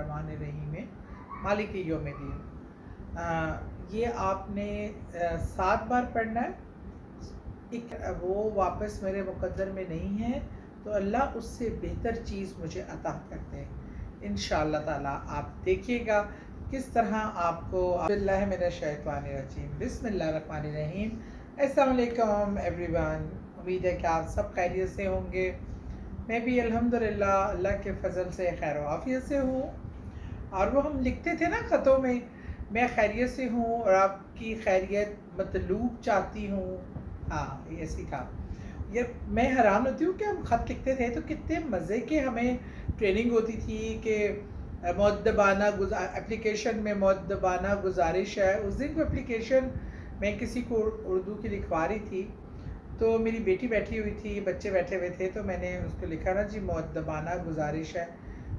الرحمن الرحیم مالک یوم الدین۔ یہ آپ نے 7 بار پڑھنا ہے۔ وہ واپس میرے مقدر میں نہیں ہے تو اللہ اس سے بہتر چیز مجھے عطا کرتے ہیں انشاءاللہ تعالیٰ۔ آپ دیکھیے گا کس طرح آپ کو۔ باللہ من الشیطان الرجیم، بسم اللہ الرحمن الرحیم۔ السلام علیکم ایوری ون، امید ہے کہ آپ سب خیریت سے ہوں گے۔ میں بھی الحمدللہ اللہ کے فضل سے خیر و عافیت سے ہوں۔ اور وہ ہم لکھتے تھے نا خطوں میں خیریت سے ہوں اور آپ کی خیریت مطلوب چاہتی ہوں۔ ہاں ایسی تھا یہ۔ میں حیران ہوتی ہوں کہ ہم خط لکھتے تھے تو کتنے مزے کے ہمیں ٹریننگ ہوتی تھی کہ مؤدبانہ اپلیکیشن میں مؤدبانہ گزارش ہے۔ اس دن کوئی اپلیکیشن میں کسی کو اردو کی لکھوا رہی تھی تو میری بیٹی بیٹھی ہوئی تھی، بچے بیٹھے ہوئے تھے، تو میں نے اس کو لکھا نا جی مؤدبانہ گزارش ہے۔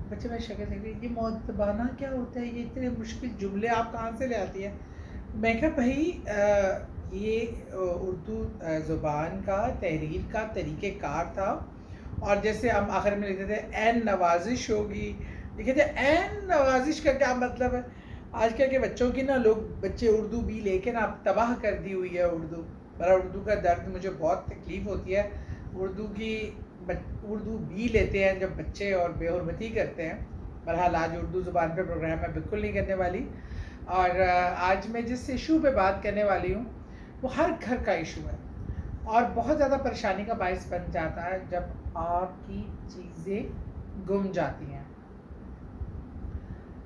بچے میں شکل دیکھ رہی، یہ مؤدبانہ کیا ہوتا ہے، یہ اتنے مشکل جملے آپ کہاں سے لے آتی ہیں؟ میں کہا بھائی یہ اردو زبان کا تحریر کا طریقہ کار تھا، اور جیسے ہم آخر میں لکھتے تھے این نوازش ہوگی، لکھتے تھے این نوازش کا کیا مطلب ہے؟ آج کل کے بچوں کی نا، لوگ بچے اردو بھی لے کے نا تباہ کر دی ہوئی ہے اردو۔ بڑا اردو کا درد مجھے بہت تکلیف ہوتی ہے۔ اردو بھی لیتے ہیں جب بچے اور بے حرمتی کرتے ہیں۔ بہرحال آج اردو زبان پہ پروگرام میں بالکل نہیں کرنے والی، اور آج میں جس ایشو پہ بات کرنے والی ہوں وہ ہر گھر کا ایشو ہے، اور بہت زیادہ پریشانی کا باعث بن جاتا ہے جب آپ کی چیزیں گم جاتی ہیں۔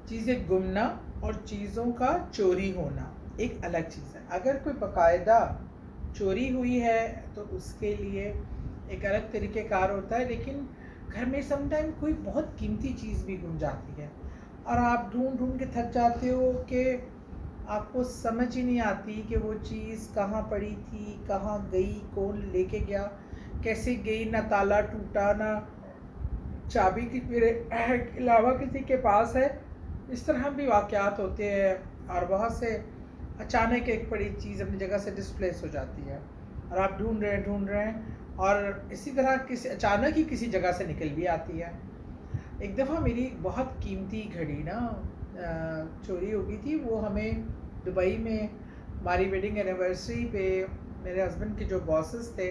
چیزیں گمنا اور چیزوں کا چوری ہونا ایک الگ چیز ہے۔ اگر کوئی باقاعدہ چوری ہوئی ہے تو اس کے لیے ایک الگ طریقہ کار ہوتا ہے، لیکن گھر میں سم ٹائم کوئی بہت قیمتی چیز بھی گم جاتی ہے اور آپ ڈھونڈ ڈھونڈ کے تھک جاتے ہو کہ آپ کو سمجھ ہی نہیں آتی کہ وہ چیز کہاں پڑی تھی، کہاں گئی، کون لے کے گیا، کیسے گئی، نہ تالا ٹوٹا، نہ چابی کی میرے علاوہ کسی کے پاس ہے۔ اس طرح بھی واقعات ہوتے ہیں، اور بہت سے اچانک ایک بڑی چیز اپنی جگہ سے ڈسپلیس ہو جاتی ہے اور آپ ڈھونڈ رہے ہیں، اور اسی طرح اچانک ہی کسی جگہ سے نکل بھی آتی ہے۔ ایک دفعہ میری بہت قیمتی گھڑی نا چوری ہو گئی تھی۔ وہ ہمیں دبئی میں ہماری ویڈنگ اینیورسری پہ میرے ہسبینڈ کے جو باسز تھے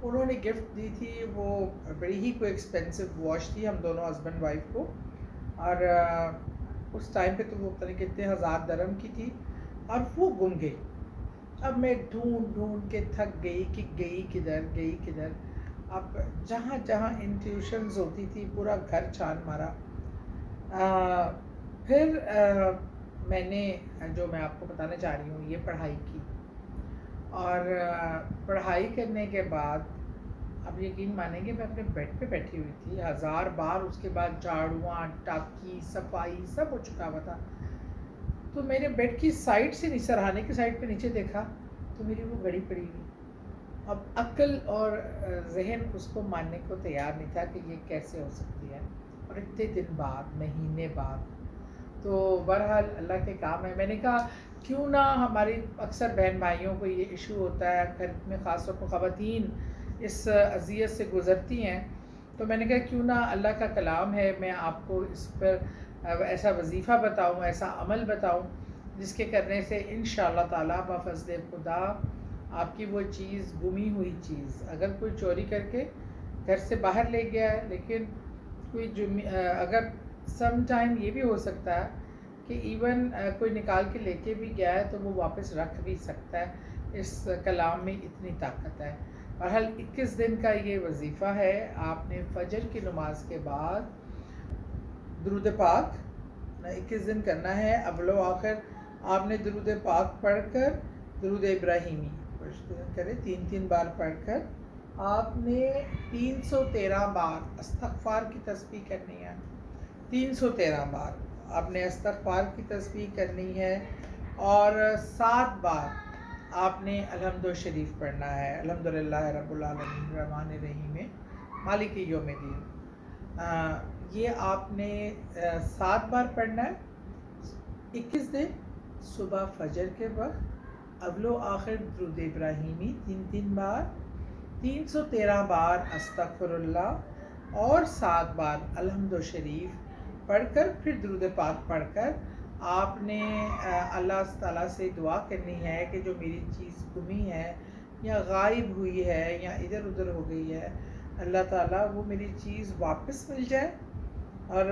انہوں نے گفٹ دی تھی۔ وہ بڑی ہی کوئی ایکسپینسو واچ تھی ہم دونوں ہسبینڈ وائف کو، اور اس ٹائم پہ تو وہ پتہ نہیں کتنے 1000 درہم کی تھی، اور وہ گم گئی۔ اب میں ڈھونڈ ڈھونڈ کے تھک گئی کہ گئی کدھر۔ اب جہاں جہاں انٹیوشنز ہوتی تھی پورا گھر چھان مارا۔ پھر میں نے جو میں آپ کو بتانا چاہ رہی ہوں یہ پڑھائی کی، اور پڑھائی کرنے کے بعد اب یقین مانیں گے میں اپنے بیڈ پہ بیٹھی ہوئی تھی 1000 بار، اس کے بعد جھاڑوਆਂ ٹاکی صفائی سب ہو چکا ہوا تھا، تو میرے بیڈ کی سائڈ سے سرہانے کی سائڈ پہ نیچے دیکھا تو میری وہ گھڑی پڑی ہوئی۔ اب عقل اور ذہن اس کو ماننے کو تیار نہیں تھا کہ یہ کیسے ہو سکتی ہے، اور اتنے دن بعد، مہینے بعد۔ تو بہرحال اللہ کے کام ہے۔ میں نے کہا کیوں نہ، ہماری اکثر بہن بھائیوں کو یہ ایشو ہوتا ہے، گھر میں خاص طور پر خواتین اس اذیت سے گزرتی ہیں، تو میں نے کہا کیوں نہ اللہ کا کلام ہے، میں آپ کو اس پر ایسا وظیفہ بتاؤں، ایسا عمل بتاؤں جس کے کرنے سے انشاءاللہ تعالیٰ بفضل خدا آپ کی وہ چیز، گمی ہوئی چیز، اگر کوئی چوری کر کے گھر سے باہر لے گیا ہے، لیکن کوئی اگر سم ٹائم یہ بھی ہو سکتا ہے کہ ایون کوئی نکال کے لے کے بھی گیا ہے تو وہ واپس رکھ بھی سکتا ہے۔ اس کلام میں اتنی طاقت ہے۔ بہرحال 21 دن کا یہ وظیفہ ہے۔ آپ نے فجر کی نماز کے بعد درود پاک 21 دن کرنا ہے، اول و آخر آپ نے درود پاک پڑھ کر درود ابراہیمی کرے 3 بار پڑھ کر آپ نے 313 بار استغفار کی تسبیح کرنی ہے۔ 313 بار آپ نے استغفار کی تسبیح کرنی ہے، اور 7 بار آپ نے الحمد شریف پڑھنا ہے۔ الحمدللہ رب العالمین الرحمن الرحیم مالک یوم الدین۔ یہ آپ نے 7 بار پڑھنا ہے 21 دن، صبح فجر کے وقت، اول و آخر درود ابراہیمی 3 بار، 313 بار استغفر اللہ، اور 7 بار الحمد شریف پڑھ کر پھر درود پاک پڑھ کر آپ نے اللہ تعالیٰ سے دعا کرنی ہے کہ جو میری چیز گمی ہے یا غائب ہوئی ہے یا ادھر ادھر ہو گئی ہے، اللہ تعالیٰ وہ میری چیز واپس مل جائے، اور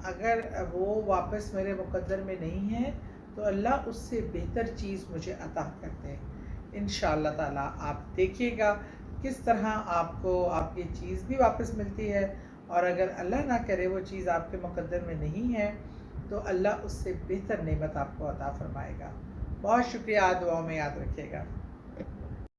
اگر وہ واپس میرے مقدر میں نہیں ہے تو اللہ اس سے بہتر چیز مجھے عطا کر دے۔ انشاءاللہ تعالیٰ آپ دیکھیے گا کس طرح آپ کو آپ کی چیز بھی واپس ملتی ہے، اور اگر اللہ نہ کرے وہ چیز آپ کے مقدر میں نہیں ہے تو اللہ اس سے بہتر نعمت آپ کو عطا فرمائے گا۔ بہت شکریہ، دعاؤں میں یاد رکھیے گا۔